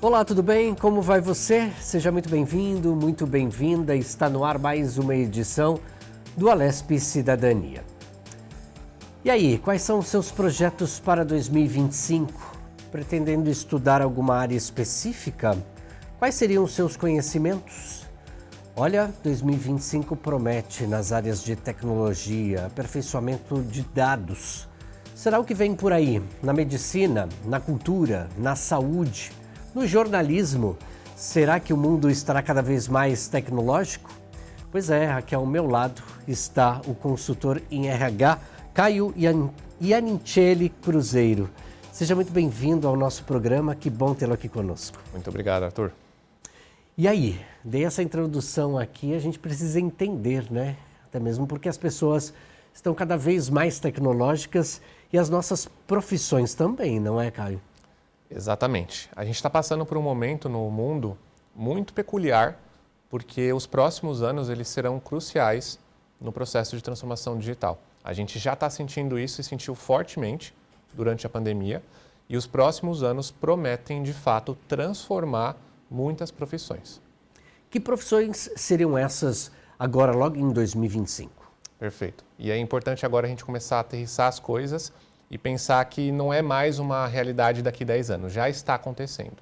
Olá, tudo bem? Como vai você? Seja muito bem-vindo, muito bem-vinda. Está no ar mais uma edição do Alesp Cidadania. E aí, quais são os seus projetos para 2025? Pretendendo estudar alguma área específica? Quais seriam os seus conhecimentos? Olha, 2025 promete nas áreas de tecnologia, aperfeiçoamento de dados. Será o que vem por aí? Na medicina, na cultura, na saúde, no jornalismo? Será que o mundo estará cada vez mais tecnológico? Pois é, aqui ao meu lado está o consultor em RH, Caio Iannicelli Cruzeiro. Seja muito bem-vindo ao nosso programa, que bom tê-lo aqui conosco. Muito obrigado, Arthur. E aí, dei essa introdução aqui, a gente precisa entender, né? Até mesmo porque as pessoas estão cada vez mais tecnológicas e as nossas profissões também, não é, Caio? Exatamente. A gente está passando por um momento no mundo muito peculiar, porque os próximos anos eles serão cruciais no processo de transformação digital. A gente já está sentindo isso e sentiu fortemente durante a pandemia, e os próximos anos prometem, de fato, transformar muitas profissões. Que profissões seriam essas agora, logo em 2025? Perfeito. E é importante agora a gente começar a aterrissar as coisas e pensar que não é mais uma realidade daqui a 10 anos, já está acontecendo.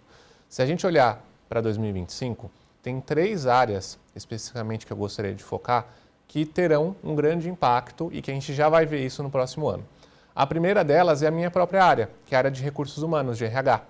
Se a gente olhar para 2025, tem 3 áreas especificamente que eu gostaria de focar que terão um grande impacto e que a gente já vai ver isso no próximo ano. A primeira delas é a minha própria área, que é a área de recursos humanos, de RH.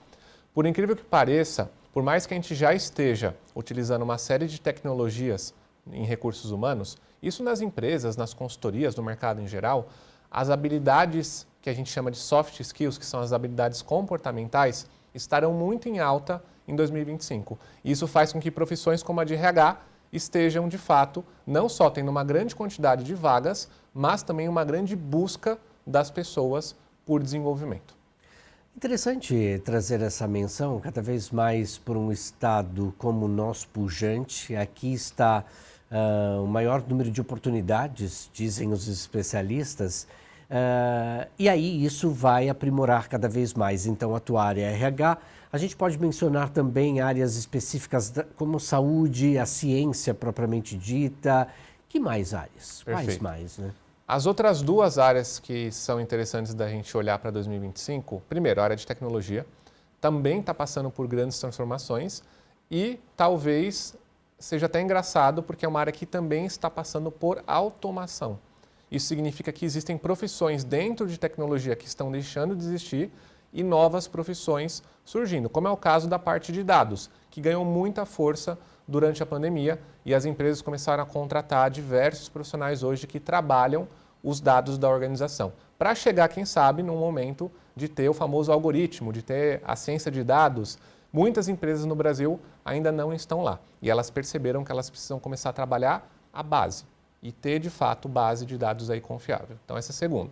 Por incrível que pareça, por mais que a gente já esteja utilizando uma série de tecnologias em recursos humanos, isso nas empresas, nas consultorias, no mercado em geral, as habilidades que a gente chama de soft skills, que são as habilidades comportamentais, estarão muito em alta em 2025. Isso faz com que profissões como a de RH estejam, de fato, não só tendo uma grande quantidade de vagas, mas também uma grande busca das pessoas por desenvolvimento. Interessante trazer essa menção, cada vez mais por um estado como o nosso pujante. Aqui está o maior número de oportunidades, dizem os especialistas, e aí isso vai aprimorar cada vez mais. Então, a tua área é RH. A gente pode mencionar também áreas específicas como saúde, a ciência propriamente dita. Que mais áreas? Perfeito. Quais mais, né? As outras 2 áreas que são interessantes da gente olhar para 2025, primeiro, a área de tecnologia, também está passando por grandes transformações e talvez seja até engraçado porque é uma área que também está passando por automação. Isso significa que existem profissões dentro de tecnologia que estão deixando de existir e novas profissões surgindo, como é o caso da parte de dados, que ganhou muita força durante a pandemia e as empresas começaram a contratar diversos profissionais hoje que trabalham os dados da organização, para chegar, quem sabe, num momento de ter o famoso algoritmo, de ter a ciência de dados. Muitas empresas no Brasil ainda não estão lá e elas perceberam que elas precisam começar a trabalhar a base e ter, de fato, base de dados aí confiável. Então, essa é a segunda.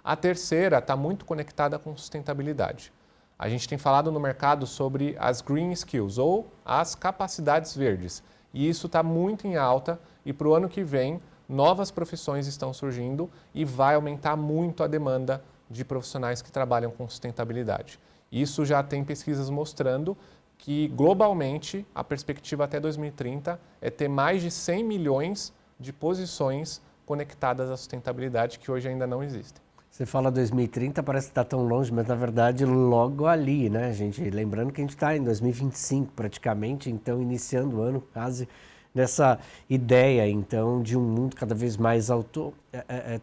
A terceira está muito conectada com sustentabilidade. A gente tem falado no mercado sobre as green skills, ou as capacidades verdes. E isso está muito em alta e para o ano que vem, novas profissões estão surgindo e vai aumentar muito a demanda de profissionais que trabalham com sustentabilidade. Isso já tem pesquisas mostrando que, globalmente, a perspectiva até 2030 é ter mais de 100 milhões de posições conectadas à sustentabilidade que hoje ainda não existem. Você fala 2030, parece que está tão longe, mas na verdade logo ali, né, gente? Lembrando que a gente está em 2025 praticamente, então iniciando o ano quase nessa ideia, então, de um mundo cada vez mais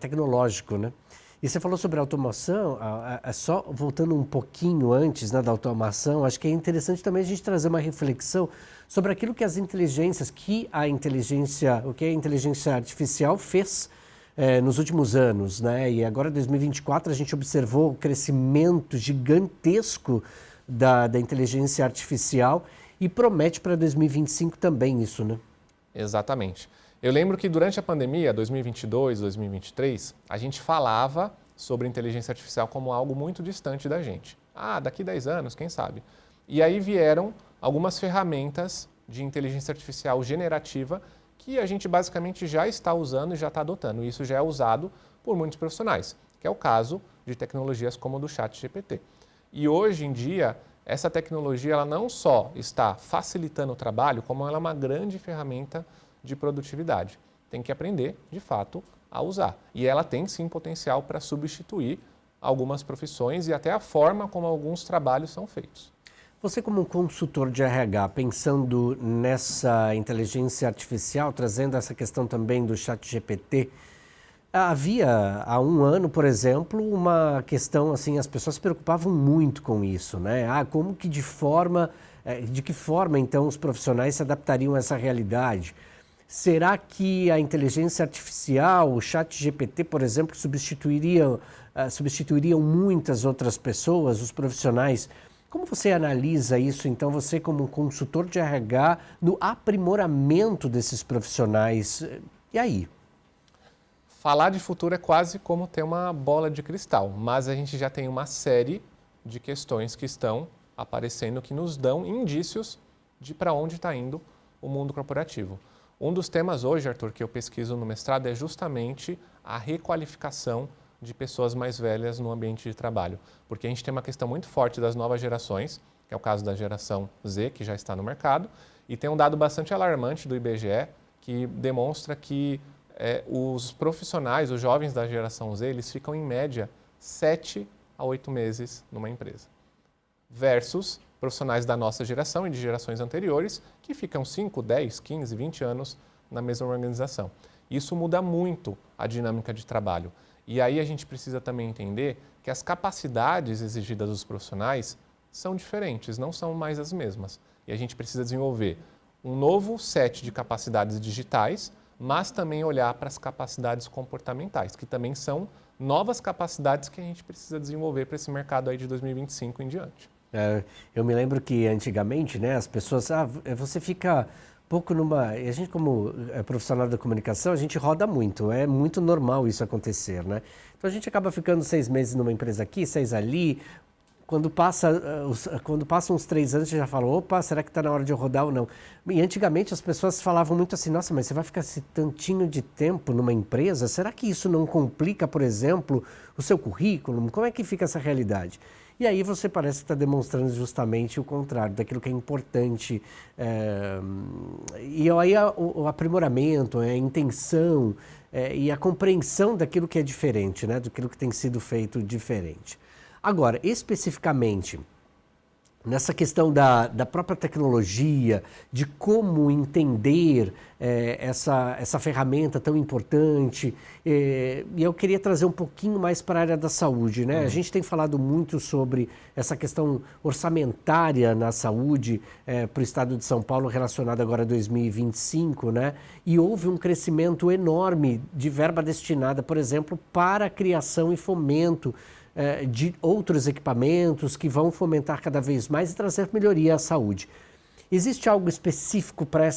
tecnológico, né? E você falou sobre automação, só voltando um pouquinho antes, né, da automação, acho que é interessante também a gente trazer uma reflexão sobre aquilo que o que a inteligência artificial fez nos últimos anos, né? E agora, em 2024, a gente observou o crescimento gigantesco da inteligência artificial e promete para 2025 também isso, né? Exatamente. Eu lembro que durante a pandemia, 2022, 2023, a gente falava sobre inteligência artificial como algo muito distante da gente. Daqui 10 anos, quem sabe? E aí vieram algumas ferramentas de inteligência artificial generativa que a gente basicamente já está usando e já está adotando. E isso já é usado por muitos profissionais, que é o caso de tecnologias como o do ChatGPT. E hoje em dia, essa tecnologia ela não só está facilitando o trabalho, como ela é uma grande ferramenta de produtividade. Tem que aprender, de fato, a usar. E ela tem sim potencial para substituir algumas profissões e até a forma como alguns trabalhos são feitos. Você, como um consultor de RH, pensando nessa inteligência artificial, trazendo essa questão também do ChatGPT, havia há um ano, por exemplo, uma questão assim, as pessoas se preocupavam muito com isso, né? Como que de que forma então os profissionais se adaptariam a essa realidade? Será que a inteligência artificial, o ChatGPT, por exemplo, substituiriam muitas outras pessoas, os profissionais? Como você analisa isso, então, você como um consultor de RH, no aprimoramento desses profissionais? E aí? Falar de futuro é quase como ter uma bola de cristal, mas a gente já tem uma série de questões que estão aparecendo que nos dão indícios de para onde está indo o mundo corporativo. Um dos temas hoje, Arthur, que eu pesquiso no mestrado é justamente a requalificação de pessoas mais velhas no ambiente de trabalho. Porque a gente tem uma questão muito forte das novas gerações, que é o caso da geração Z, que já está no mercado, e tem um dado bastante alarmante do IBGE, que demonstra que os profissionais, os jovens da geração Z, eles ficam em média 7 a 8 meses numa empresa. Versus profissionais da nossa geração e de gerações anteriores, que ficam 5, 10, 15, 20 anos na mesma organização. Isso muda muito a dinâmica de trabalho. E aí a gente precisa também entender que as capacidades exigidas dos profissionais são diferentes, não são mais as mesmas. E a gente precisa desenvolver um novo set de capacidades digitais, mas também olhar para as capacidades comportamentais, que também são novas capacidades que a gente precisa desenvolver para esse mercado aí de 2025 em diante. Eu me lembro que antigamente, né, as pessoas, você fica pouco numa... A gente, como profissional da comunicação, a gente roda muito, é muito normal isso acontecer, né? Então a gente acaba ficando 6 meses numa empresa aqui, 6 ali. Quando passam uns 3 anos, você já fala, opa, será que está na hora de eu rodar ou não? E antigamente as pessoas falavam muito assim, nossa, mas você vai ficar esse tantinho de tempo numa empresa? Será que isso não complica, por exemplo, o seu currículo? Como é que fica essa realidade? E aí você parece que está demonstrando justamente o contrário, daquilo que é importante. E aí o aprimoramento, a intenção e a compreensão daquilo que é diferente, né? Daquilo que tem sido feito diferente. Agora, especificamente, nessa questão da própria tecnologia, de como entender essa ferramenta tão importante, e eu queria trazer um pouquinho mais para a área da saúde, né? A gente tem falado muito sobre essa questão orçamentária na saúde para o estado de São Paulo, relacionada agora a 2025, né? E houve um crescimento enorme de verba destinada, por exemplo, para a criação e fomento de outros equipamentos que vão fomentar cada vez mais e trazer melhoria à saúde. Existe algo específico para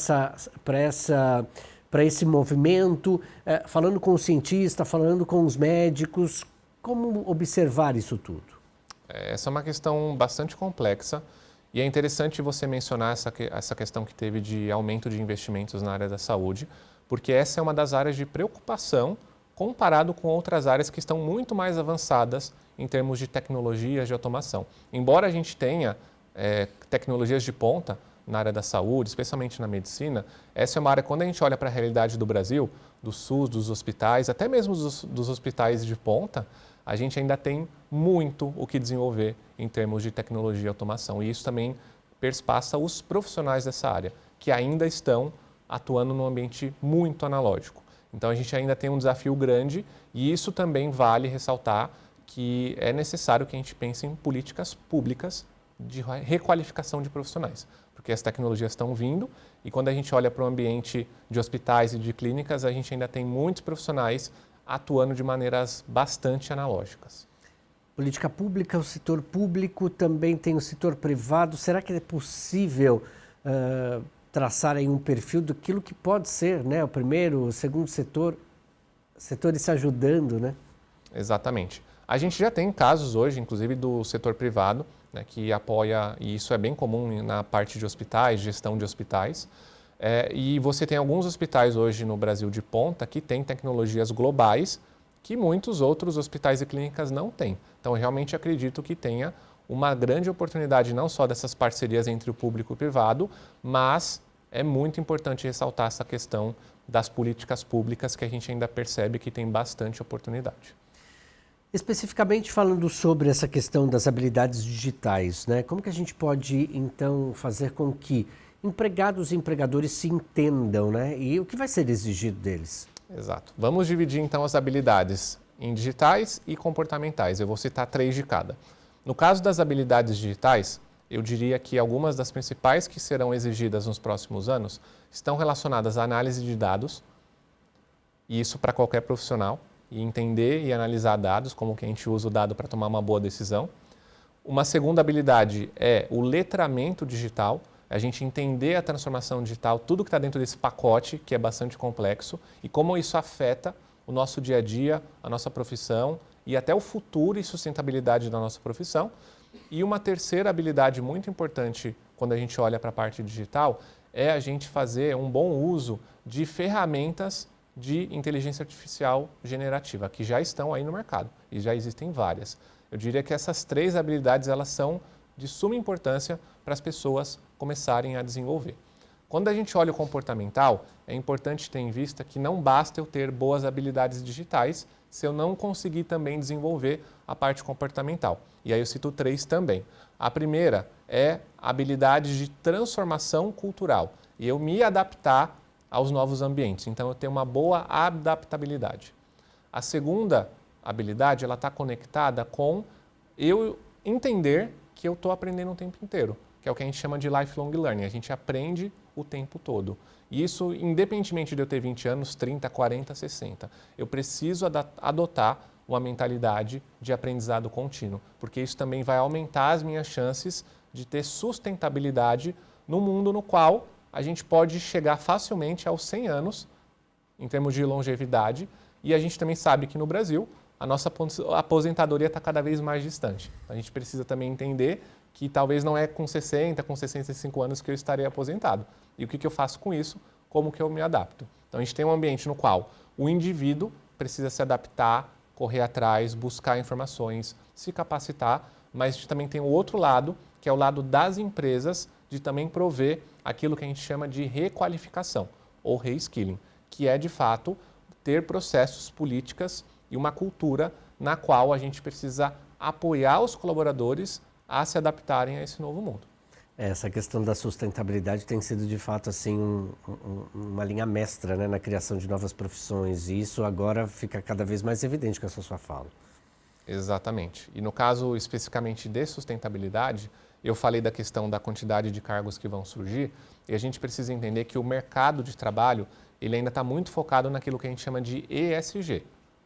esse movimento? Falando com o cientista, falando com os médicos, como observar isso tudo? Essa é uma questão bastante complexa e é interessante você mencionar essa questão que teve de aumento de investimentos na área da saúde, porque essa é uma das áreas de preocupação comparado com outras áreas que estão muito mais avançadas em termos de tecnologias de automação. Embora a gente tenha tecnologias de ponta na área da saúde, especialmente na medicina, essa é uma área, quando a gente olha para a realidade do Brasil, do SUS, dos hospitais, até mesmo dos hospitais de ponta, a gente ainda tem muito o que desenvolver em termos de tecnologia e automação. E isso também perspassa os profissionais dessa área, que ainda estão atuando num ambiente muito analógico. Então a gente ainda tem um desafio grande e isso também vale ressaltar que é necessário que a gente pense em políticas públicas de requalificação de profissionais, porque as tecnologias estão vindo e quando a gente olha para o ambiente de hospitais e de clínicas, a gente ainda tem muitos profissionais atuando de maneiras bastante analógicas. Política pública, o setor público, também tem o setor privado. Será que é possível traçar aí um perfil daquilo que pode ser, né, o primeiro, o segundo setor, setores se ajudando, né? Exatamente. A gente já tem casos hoje, inclusive do setor privado, né, que apoia, e isso é bem comum na parte de hospitais, gestão de hospitais, e você tem alguns hospitais hoje no Brasil de ponta que têm tecnologias globais que muitos outros hospitais e clínicas não têm. Então, eu realmente acredito que tenha uma grande oportunidade não só dessas parcerias entre o público e o privado, mas é muito importante ressaltar essa questão das políticas públicas que a gente ainda percebe que tem bastante oportunidade. Especificamente falando sobre essa questão das habilidades digitais, né? Como que a gente pode, então, fazer com que empregados e empregadores se entendam, né? E o que vai ser exigido deles? Exato. Vamos dividir, então, as habilidades em digitais e comportamentais. Eu vou citar 3 de cada. No caso das habilidades digitais, eu diria que algumas das principais que serão exigidas nos próximos anos estão relacionadas à análise de dados, e isso para qualquer profissional, e entender e analisar dados, como que a gente usa o dado para tomar uma boa decisão. Uma segunda habilidade é o letramento digital, a gente entender a transformação digital, tudo que está dentro desse pacote, que é bastante complexo, e como isso afeta o nosso dia a dia, a nossa profissão e até o futuro e sustentabilidade da nossa profissão. E uma terceira habilidade muito importante quando a gente olha para a parte digital é a gente fazer um bom uso de ferramentas de inteligência artificial generativa, que já estão aí no mercado e já existem várias. Eu diria que essas 3 habilidades elas são de suma importância para as pessoas começarem a desenvolver. Quando a gente olha o comportamental, é importante ter em vista que não basta eu ter boas habilidades digitais se eu não conseguir também desenvolver a parte comportamental. E aí eu cito 3 também. A primeira é habilidades de transformação cultural e eu me adaptar aos novos ambientes. Então eu tenho uma boa adaptabilidade. A segunda habilidade ela está conectada com eu entender que eu estou aprendendo o tempo inteiro, que é o que a gente chama de lifelong learning. A gente aprende o tempo todo. E isso, independentemente de eu ter 20 anos, 30, 40, 60. Eu preciso adotar uma mentalidade de aprendizado contínuo, porque isso também vai aumentar as minhas chances de ter sustentabilidade no mundo no qual a gente pode chegar facilmente aos 100 anos, em termos de longevidade, e a gente também sabe que no Brasil a nossa aposentadoria está cada vez mais distante. A gente precisa também entender que talvez não é com 60, com 65 anos que eu estarei aposentado. E o que eu faço com isso? Como que eu me adapto? Então a gente tem um ambiente no qual o indivíduo precisa se adaptar, correr atrás, buscar informações, se capacitar, mas a gente também tem o outro lado, que é o lado das empresas, de também prover aquilo que a gente chama de requalificação ou reskilling, que é de fato ter processos, políticas e uma cultura na qual a gente precisa apoiar os colaboradores a se adaptarem a esse novo mundo. Essa questão da sustentabilidade tem sido de fato assim uma linha mestra, né, na criação de novas profissões, e isso agora fica cada vez mais evidente com essa sua fala. Exatamente. E no caso especificamente de sustentabilidade, eu falei da questão da quantidade de cargos que vão surgir, e a gente precisa entender que o mercado de trabalho ele ainda está muito focado naquilo que a gente chama de ESG.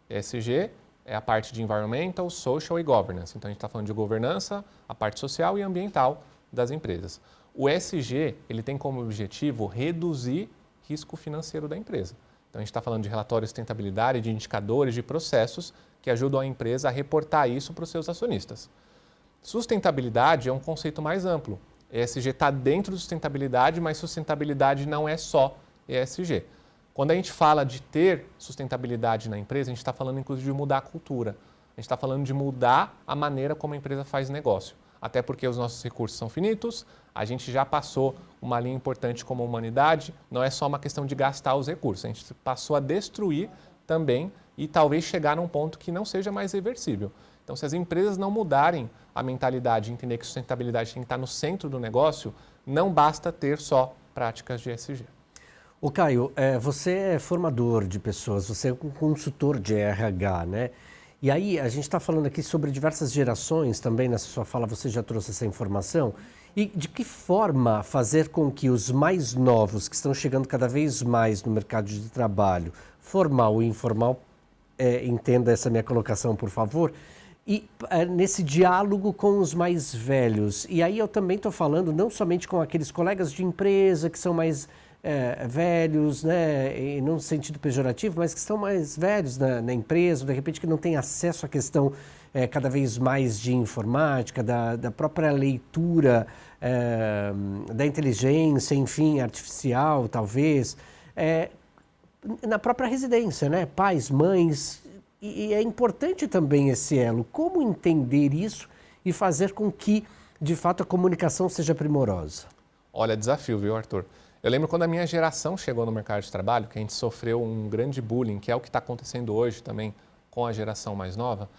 ESG é a parte de Environmental, Social e Governance. Então a gente está falando de governança, a parte social e ambiental das empresas. O ESG ele tem como objetivo reduzir risco financeiro da empresa. Então a gente está falando de relatórios de sustentabilidade, de indicadores, de processos que ajudam a empresa a reportar isso para os seus acionistas. Sustentabilidade é um conceito mais amplo. ESG está dentro de sustentabilidade, mas sustentabilidade não é só ESG. Quando a gente fala de ter sustentabilidade na empresa, a gente está falando inclusive de mudar a cultura. A gente está falando de mudar a maneira como a empresa faz negócio. Até porque os nossos recursos são finitos, a gente já passou uma linha importante como humanidade, não é só uma questão de gastar os recursos, a gente passou a destruir também e talvez chegar num ponto que não seja mais reversível. Então, se as empresas não mudarem a mentalidade e entender que sustentabilidade tem que estar no centro do negócio, não basta ter só práticas de ESG. Ô Caio, você é formador de pessoas, você é um consultor de RH, né? E aí a gente está falando aqui sobre diversas gerações também, nessa sua fala você já trouxe essa informação. E de que forma fazer com que os mais novos, que estão chegando cada vez mais no mercado de trabalho, formal e informal, entenda essa minha colocação, por favor, e nesse diálogo com os mais velhos. E aí eu também estou falando não somente com aqueles colegas de empresa que são mais velhos, né, e não no sentido pejorativo, mas que estão mais velhos na empresa, de repente que não têm acesso à questão cada vez mais de informática, da própria leitura, da inteligência, enfim, artificial, talvez, na própria residência, né, pais, mães, e é importante também esse elo. Como entender isso e fazer com que, de fato, a comunicação seja primorosa? Olha, desafio, viu, Arthur? Eu lembro quando a minha geração chegou no mercado de trabalho, que a gente sofreu um grande bullying, que é o que está acontecendo hoje também com a geração mais nova.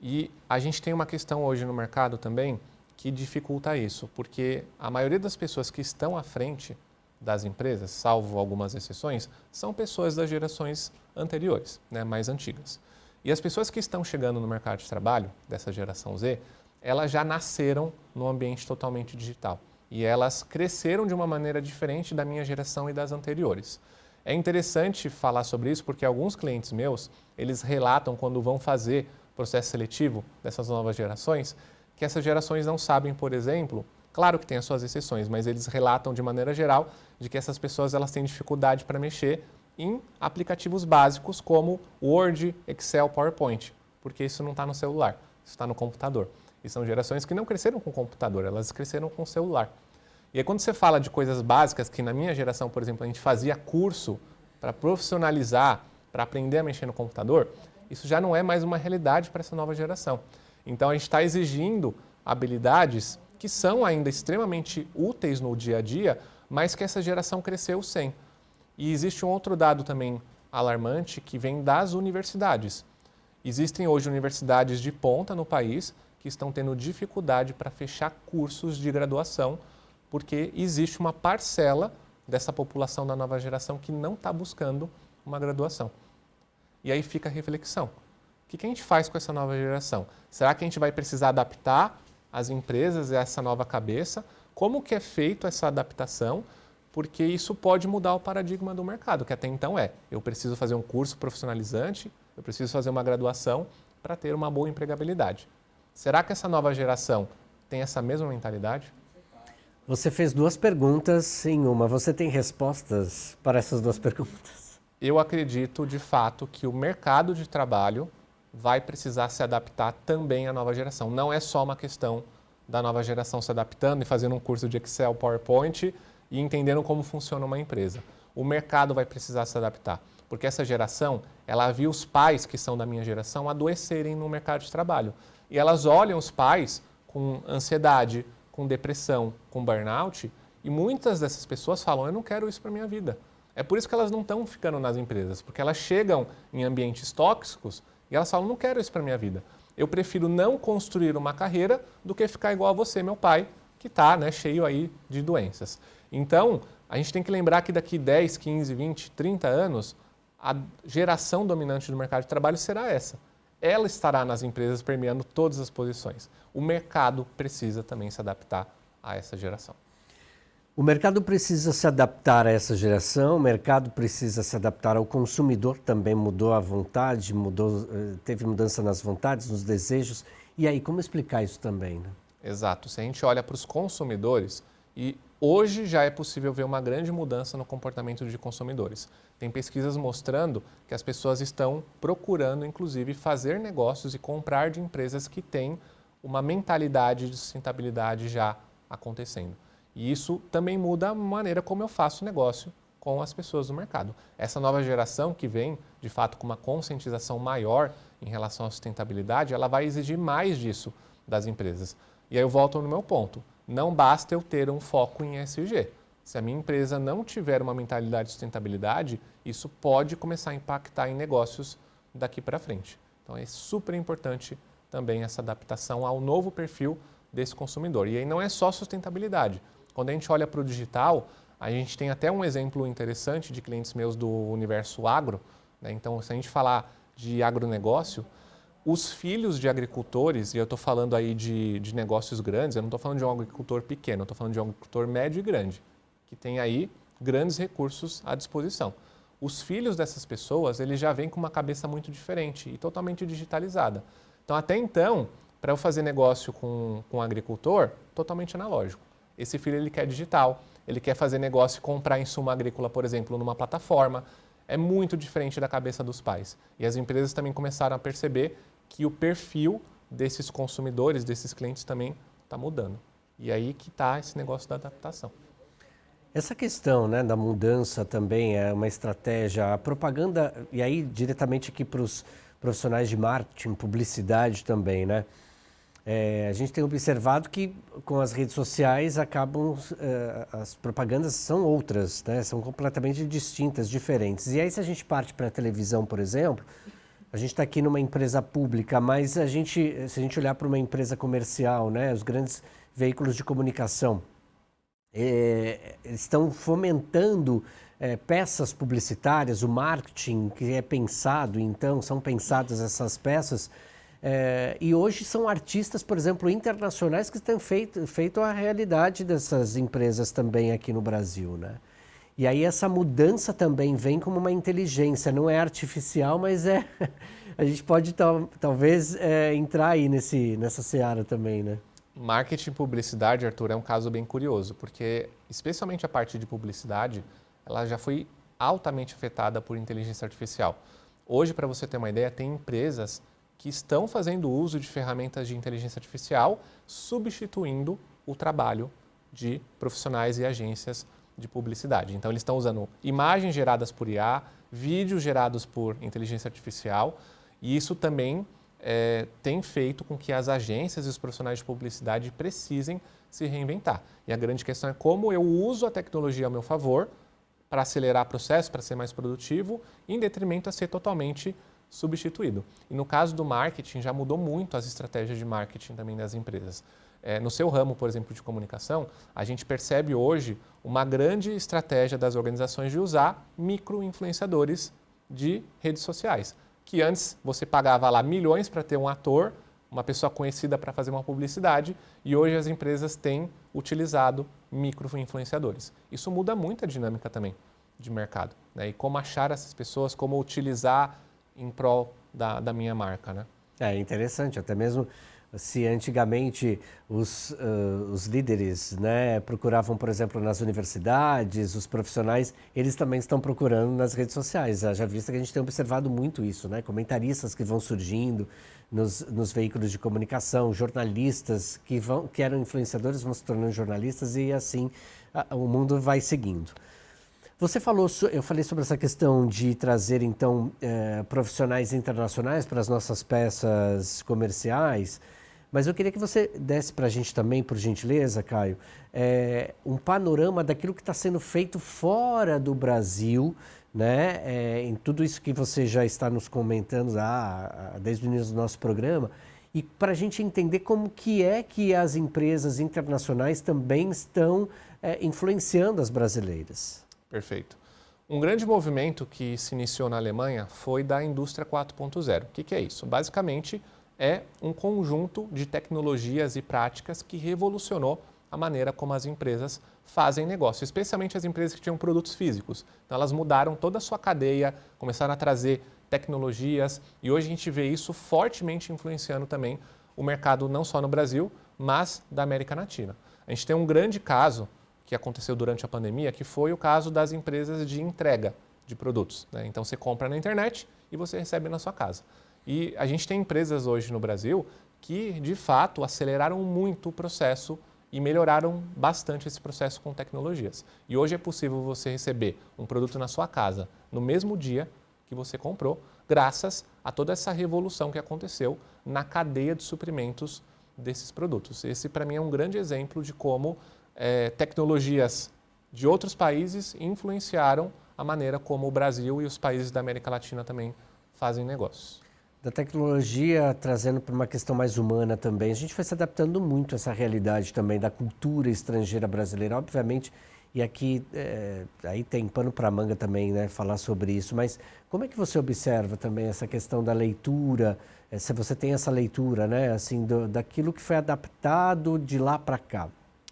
E a gente tem uma questão hoje no mercado também que dificulta isso, porque a maioria das pessoas que estão à frente das empresas, salvo algumas exceções, são pessoas das gerações anteriores, né, mais antigas. E as pessoas que estão chegando no mercado de trabalho, dessa geração Z, elas já nasceram num ambiente totalmente digital. E elas cresceram de uma maneira diferente da minha geração e das anteriores. É interessante falar sobre isso porque alguns clientes meus, eles relatam quando vão fazer processo seletivo dessas novas gerações, que essas gerações não sabem, por exemplo, claro que tem as suas exceções, mas eles relatam de maneira geral de que essas pessoas elas têm dificuldade para mexer em aplicativos básicos como Word, Excel, PowerPoint, porque isso não está no celular, isso está no computador. E são gerações que não cresceram com computador, elas cresceram com celular. E aí quando você fala de coisas básicas, que na minha geração, por exemplo, a gente fazia curso para profissionalizar, para aprender a mexer no computador, isso já não é mais uma realidade para essa nova geração. Então a gente está exigindo habilidades que são ainda extremamente úteis no dia a dia, mas que essa geração cresceu sem. E existe um outro dado também alarmante que vem das universidades. Existem hoje universidades de ponta no país que estão tendo dificuldade para fechar cursos de graduação, porque existe uma parcela dessa população da nova geração que não está buscando uma graduação. E aí fica a reflexão. O que a gente faz com essa nova geração? Será que a gente vai precisar adaptar as empresas a essa nova cabeça? Como que é feito essa adaptação? Porque isso pode mudar o paradigma do mercado, que até então eu preciso fazer um curso profissionalizante, eu preciso fazer uma graduação para ter uma boa empregabilidade. Será que essa nova geração tem essa mesma mentalidade? Você fez duas perguntas em uma. Você tem respostas para essas duas perguntas? Eu acredito, de fato, que o mercado de trabalho vai precisar se adaptar também à nova geração. Não é só uma questão da nova geração se adaptando e fazendo um curso de Excel, PowerPoint e entendendo como funciona uma empresa. O mercado vai precisar se adaptar, porque essa geração, ela viu os pais que são da minha geração adoecerem no mercado de trabalho. E elas olham os pais com ansiedade, com depressão, com burnout, e muitas dessas pessoas falam, eu não quero isso para a minha vida. É por isso que elas não estão ficando nas empresas, porque elas chegam em ambientes tóxicos e elas falam, não quero isso para a minha vida. Eu prefiro não construir uma carreira do que ficar igual a você, meu pai, que está cheio aí de doenças. Então, a gente tem que lembrar que daqui 10, 15, 20, 30 anos, a geração dominante do mercado de trabalho será essa. Ela estará nas empresas permeando todas as posições. O mercado precisa também se adaptar a essa geração. O mercado precisa se adaptar a essa geração, o mercado precisa se adaptar ao consumidor, também mudou a vontade, teve mudança nas vontades, nos desejos. E aí, como explicar isso também, né? Exato. Se a gente olha para os consumidores, e hoje já é possível ver uma grande mudança no comportamento de consumidores. Tem pesquisas mostrando que as pessoas estão procurando, inclusive, fazer negócios e comprar de empresas que têm uma mentalidade de sustentabilidade já acontecendo. E isso também muda a maneira como eu faço negócio com as pessoas do mercado. Essa nova geração que vem, de fato, com uma conscientização maior em relação à sustentabilidade, ela vai exigir mais disso das empresas. E aí eu volto no meu ponto. Não basta eu ter um foco em ESG. Se a minha empresa não tiver uma mentalidade de sustentabilidade, isso pode começar a impactar em negócios daqui para frente. Então é super importante também essa adaptação ao novo perfil desse consumidor. E aí não é só sustentabilidade. Quando a gente olha para o digital, a gente tem até um exemplo interessante de clientes meus do universo agro, né? Então, se a gente falar de agronegócio, os filhos de agricultores, e eu estou falando aí de negócios grandes, eu não estou falando de um agricultor pequeno, eu estou falando de um agricultor médio e grande, que tem aí grandes recursos à disposição. Os filhos dessas pessoas, eles já vêm com uma cabeça muito diferente e totalmente digitalizada. Então, até então, para eu fazer negócio com um agricultor, totalmente analógico. Esse filho ele quer digital, ele quer fazer negócio e comprar insumo agrícola, por exemplo, numa plataforma. É muito diferente da cabeça dos pais. E as empresas também começaram a perceber que o perfil desses consumidores, desses clientes também está mudando. E aí que está esse negócio da adaptação. Essa questão, né, da mudança também é uma estratégia, a propaganda, e aí diretamente aqui para os profissionais de marketing, publicidade também, né? A gente tem observado que com as redes sociais as propagandas são outras, né? São completamente distintas, diferentes. E aí se a gente parte para a televisão, por exemplo, a gente está aqui numa empresa pública, mas se a gente olhar para uma empresa comercial, né? Os grandes veículos de comunicação, eles estão fomentando peças publicitárias, o marketing que é pensado, então, são pensadas essas peças. E hoje são artistas, por exemplo, internacionais que têm feito a realidade dessas empresas também aqui no Brasil, né? E aí essa mudança também vem como uma inteligência, não é artificial, mas a gente pode talvez entrar aí nessa seara também, né? Marketing e publicidade, Arthur, é um caso bem curioso, porque especialmente a parte de publicidade, ela já foi altamente afetada por inteligência artificial. Hoje, para você ter uma ideia, tem empresas que estão fazendo uso de ferramentas de inteligência artificial, substituindo o trabalho de profissionais e agências de publicidade. Então, eles estão usando imagens geradas por IA, vídeos gerados por inteligência artificial, e isso também tem feito com que as agências e os profissionais de publicidade precisem se reinventar. E a grande questão é como eu uso a tecnologia ao meu favor para acelerar o processo, para ser mais produtivo, em detrimento a ser totalmente substituído. E no caso do marketing, já mudou muito as estratégias de marketing também das empresas. No seu ramo, por exemplo, de comunicação, a gente percebe hoje uma grande estratégia das organizações de usar micro-influenciadores de redes sociais, que antes você pagava lá milhões para ter um ator, uma pessoa conhecida para fazer uma publicidade, e hoje as empresas têm utilizado micro-influenciadores. Isso muda muito a dinâmica também de mercado, né? E como achar essas pessoas, como utilizar em prol da minha marca, né? É interessante, até mesmo se antigamente os líderes, né, procuravam, por exemplo, nas universidades, os profissionais, eles também estão procurando nas redes sociais. Já visto que a gente tem observado muito isso, né? Comentaristas que vão surgindo nos veículos de comunicação, jornalistas que eram influenciadores vão se tornando jornalistas e assim o mundo vai seguindo. Eu falei sobre essa questão de trazer, então, profissionais internacionais para as nossas peças comerciais, mas eu queria que você desse para a gente também, por gentileza, Caio, um panorama daquilo que está sendo feito fora do Brasil, né, em tudo isso que você já está nos comentando desde o início do nosso programa, e para a gente entender como que as empresas internacionais também estão influenciando as brasileiras. Perfeito. Um grande movimento que se iniciou na Alemanha foi da indústria 4.0. O que é isso? Basicamente, é um conjunto de tecnologias e práticas que revolucionou a maneira como as empresas fazem negócio, especialmente as empresas que tinham produtos físicos. Então, elas mudaram toda a sua cadeia, começaram a trazer tecnologias e hoje a gente vê isso fortemente influenciando também o mercado não só no Brasil, mas da América Latina. A gente tem um grande caso que aconteceu durante a pandemia, que foi o caso das empresas de entrega de produtos, né? Então, você compra na internet e você recebe na sua casa. E a gente tem empresas hoje no Brasil que, de fato, aceleraram muito o processo e melhoraram bastante esse processo com tecnologias. E hoje é possível você receber um produto na sua casa no mesmo dia que você comprou, graças a toda essa revolução que aconteceu na cadeia de suprimentos desses produtos. Esse, para mim, é um grande exemplo de como tecnologias de outros países influenciaram a maneira como o Brasil e os países da América Latina também fazem negócios. Da tecnologia trazendo para uma questão mais humana também, a gente foi se adaptando muito a essa realidade também da cultura estrangeira brasileira, obviamente, e aqui aí tem pano para manga também, né, falar sobre isso, mas como é que você observa também essa questão da leitura, se você tem essa leitura, né, assim, daquilo que foi adaptado de lá para cá?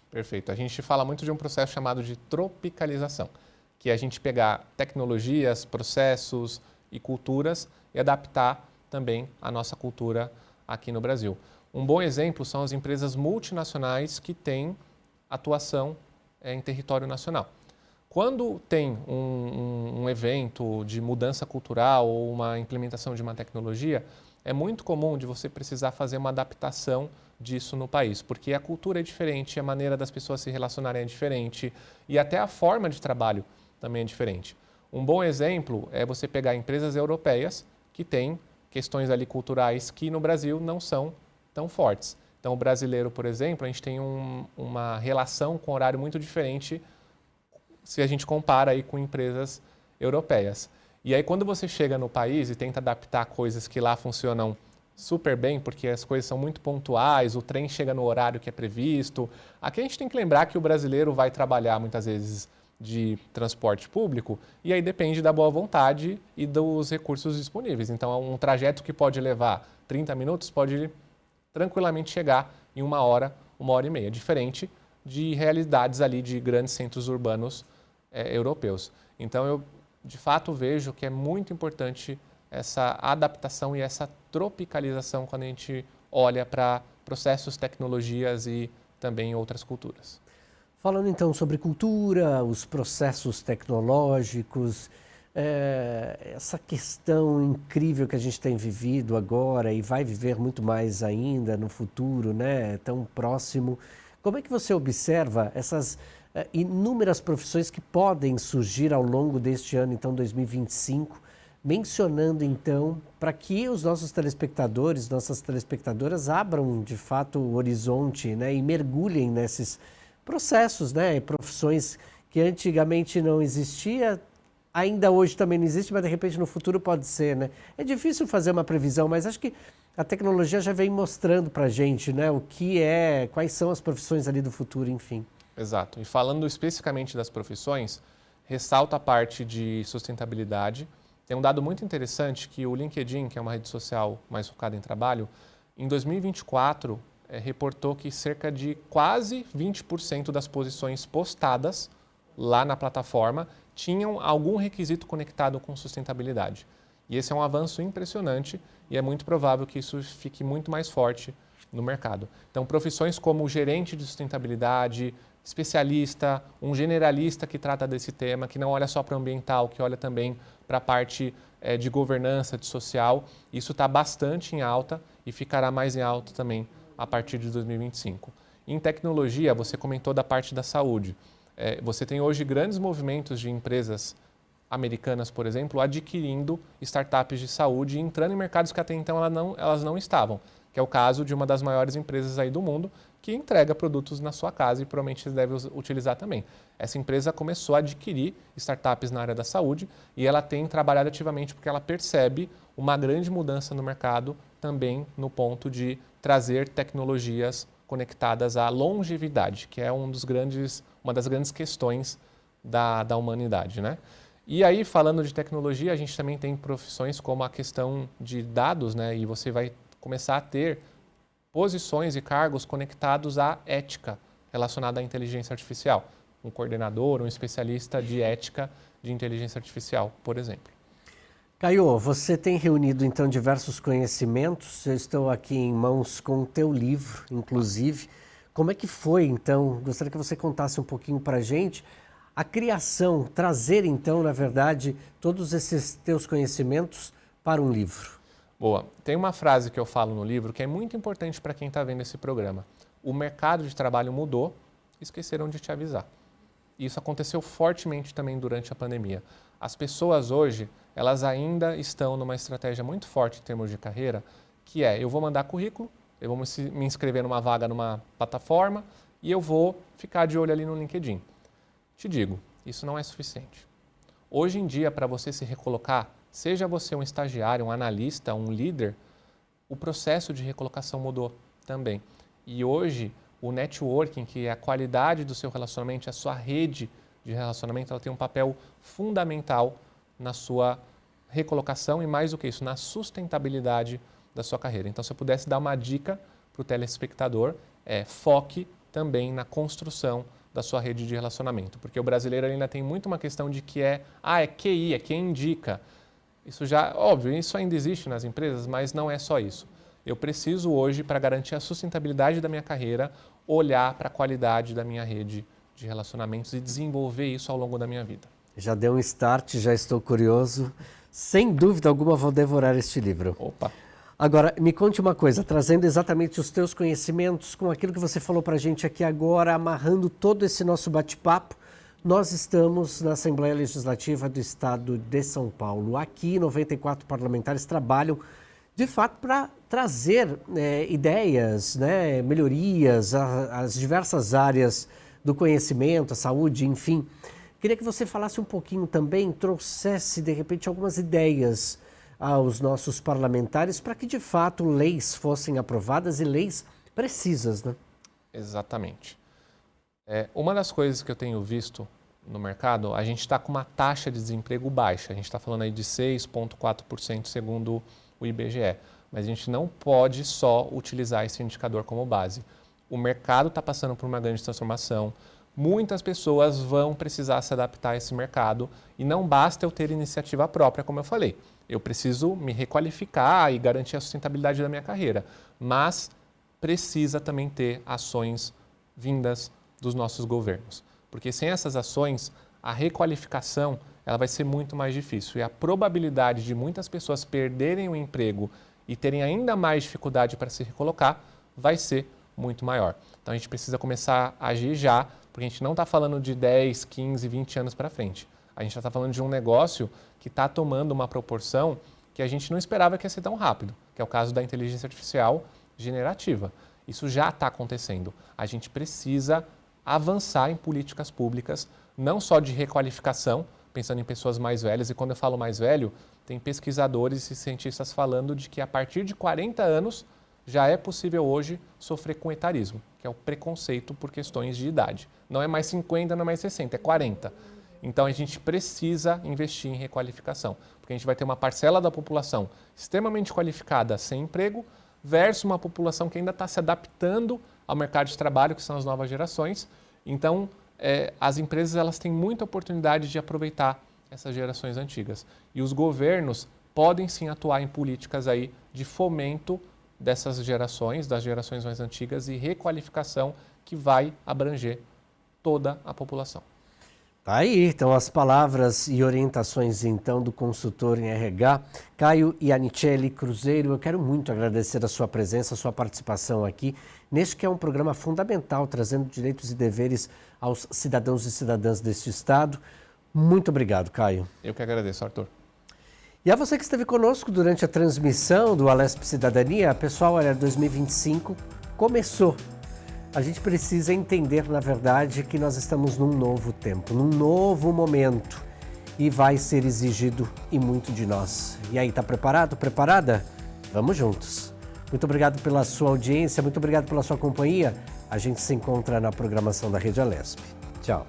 Perfeito. A gente fala muito de um processo chamado de tropicalização, que é a gente pegar tecnologias, processos e culturas e adaptar também a nossa cultura aqui no Brasil. Um bom exemplo são as empresas multinacionais que têm atuação em território nacional. Quando tem um evento de mudança cultural ou uma implementação de uma tecnologia, é muito comum de você precisar fazer uma adaptação disso no país, porque a cultura é diferente, a maneira das pessoas se relacionarem é diferente e até a forma de trabalho também é diferente. Um bom exemplo é você pegar empresas europeias que têm questões ali culturais que no Brasil não são tão fortes. Então, o brasileiro, por exemplo, a gente tem uma relação com horário muito diferente se a gente compara aí com empresas europeias. E aí, quando você chega no país e tenta adaptar coisas que lá funcionam super bem, porque as coisas são muito pontuais, o trem chega no horário que é previsto. Aqui a gente tem que lembrar que o brasileiro vai trabalhar muitas vezes de transporte público e aí depende da boa vontade e dos recursos disponíveis. Então, um trajeto que pode levar 30 minutos pode tranquilamente chegar em 1 hora e meia, diferente de realidades ali de grandes centros urbanos europeus. Então, eu de fato vejo que é muito importante essa adaptação e essa tropicalização quando a gente olha para processos, tecnologias e também outras culturas. Falando então sobre cultura, os processos tecnológicos, essa questão incrível que a gente tem vivido agora e vai viver muito mais ainda no futuro, né, tão próximo. Como é que você observa essas inúmeras profissões que podem surgir ao longo deste ano, então 2025, mencionando então para que os nossos telespectadores, nossas telespectadoras abram de fato o horizonte, né, e mergulhem nesses processos, né, e profissões que antigamente não existia, ainda hoje também não existe, mas de repente no futuro pode ser, né? É difícil fazer uma previsão, mas acho que a tecnologia já vem mostrando para a gente, né, o que quais são as profissões ali do futuro, enfim. Exato. E falando especificamente das profissões, ressalta a parte de sustentabilidade. Tem um dado muito interessante que o LinkedIn, que é uma rede social mais focada em trabalho, em 2024 reportou que cerca de quase 20% das posições postadas lá na plataforma tinham algum requisito conectado com sustentabilidade. E esse é um avanço impressionante e é muito provável que isso fique muito mais forte no mercado. Então, profissões como gerente de sustentabilidade, especialista, um generalista que trata desse tema, que não olha só para o ambiental, que olha também para a parte de governança, de social, isso está bastante em alta e ficará mais em alta também a partir de 2025. Em tecnologia, você comentou da parte da saúde. Você tem hoje grandes movimentos de empresas americanas, por exemplo, adquirindo startups de saúde e entrando em mercados que até então elas não estavam, que é o caso de uma das maiores empresas aí do mundo, que entrega produtos na sua casa e provavelmente você deve utilizar também. Essa empresa começou a adquirir startups na área da saúde e ela tem trabalhado ativamente porque ela percebe uma grande mudança no mercado também no ponto de trazer tecnologias conectadas à longevidade, que é uma das grandes questões da humanidade, né? E aí, falando de tecnologia, a gente também tem profissões como a questão de dados, né? E você vai começar a ter posições e cargos conectados à ética relacionada à inteligência artificial. Um coordenador, um especialista de ética de inteligência artificial, por exemplo. Caio, você tem reunido então diversos conhecimentos, eu estou aqui em mãos com o teu livro, inclusive. Como é que foi então? Gostaria que você contasse um pouquinho para a gente a criação, trazer então, na verdade, todos esses teus conhecimentos para um livro. Boa. Tem uma frase que eu falo no livro que é muito importante para quem está vendo esse programa. O mercado de trabalho mudou, esqueceram de te avisar. Isso aconteceu fortemente também durante a pandemia. As pessoas hoje, elas ainda estão numa estratégia muito forte em termos de carreira, que é, eu vou mandar currículo, eu vou me inscrever numa vaga numa plataforma e eu vou ficar de olho ali no LinkedIn. Te digo, isso não é suficiente. Hoje em dia, para você se recolocar, seja você um estagiário, um analista, um líder, o processo de recolocação mudou também. E hoje, o networking, que é a qualidade do seu relacionamento, a sua rede de relacionamento, ela tem um papel fundamental na sua recolocação e, mais do que isso, na sustentabilidade da sua carreira. Então, se eu pudesse dar uma dica para o telespectador, foque também na construção da sua rede de relacionamento. Porque o brasileiro ainda tem muito uma questão de que é QI, é quem indica. Isso já, óbvio, isso ainda existe nas empresas, mas não é só isso. Eu preciso hoje, para garantir a sustentabilidade da minha carreira, olhar para a qualidade da minha rede de relacionamentos e desenvolver isso ao longo da minha vida. Já deu um start, já estou curioso. Sem dúvida alguma vou devorar este livro. Opa! Agora, me conte uma coisa, trazendo exatamente os teus conhecimentos com aquilo que você falou para a gente aqui agora, amarrando todo esse nosso bate-papo. Nós estamos na Assembleia Legislativa do Estado de São Paulo. Aqui, 94 parlamentares trabalham de fato, para trazer ideias, né, melhorias às diversas áreas do conhecimento, a saúde, enfim. Queria que você falasse um pouquinho também, trouxesse, de repente, algumas ideias aos nossos parlamentares para que, de fato, leis fossem aprovadas e leis precisas, né? Exatamente. Uma das coisas que eu tenho visto no mercado, a gente está com uma taxa de desemprego baixa. A gente está falando aí de 6,4% segundo o IBGE. Mas a gente não pode só utilizar esse indicador como base. O mercado está passando por uma grande transformação. Muitas pessoas vão precisar se adaptar a esse mercado e não basta eu ter iniciativa própria, como eu falei. Eu preciso me requalificar e garantir a sustentabilidade da minha carreira. Mas precisa também ter ações vindas dos nossos governos. Porque sem essas ações, a requalificação ela vai ser muito mais difícil. E a probabilidade de muitas pessoas perderem o emprego e terem ainda mais dificuldade para se recolocar vai ser muito maior. Então a gente precisa começar a agir já, porque a gente não está falando de 10, 15, 20 anos para frente. A gente já está falando de um negócio que está tomando uma proporção que a gente não esperava que ia ser tão rápido, que é o caso da inteligência artificial generativa. Isso já está acontecendo. A gente precisa avançar em políticas públicas, não só de requalificação, pensando em pessoas mais velhas, e quando eu falo mais velho, tem pesquisadores e cientistas falando de que a partir de 40 anos já é possível hoje sofrer com etarismo, que é o preconceito por questões de idade. Não é mais 50, não é mais 60, é 40. Então a gente precisa investir em requalificação, porque a gente vai ter uma parcela da população extremamente qualificada sem emprego versus uma população que ainda está se adaptando ao mercado de trabalho, que são as novas gerações. Então as empresas elas têm muita oportunidade de aproveitar essas gerações antigas. E os governos podem sim atuar em políticas aí de fomento dessas gerações, das gerações mais antigas e requalificação que vai abranger toda a população. Tá aí, então, as palavras e orientações, então, do consultor em RH, Caio Iannicelli Cruzeiro. Eu quero muito agradecer a sua presença, a sua participação aqui, neste que é um programa fundamental, trazendo direitos e deveres aos cidadãos e cidadãs deste Estado. Muito obrigado, Caio. Eu que agradeço, Arthur. E a você que esteve conosco durante a transmissão do Alesp Cidadania, pessoal, olha, 2025 começou. A gente precisa entender, na verdade, que nós estamos num novo tempo, num novo momento e vai ser exigido e muito de nós. E aí, tá preparado? Preparada? Vamos juntos. Muito obrigado pela sua audiência, muito obrigado pela sua companhia. A gente se encontra na programação da Rede Alesp. Tchau.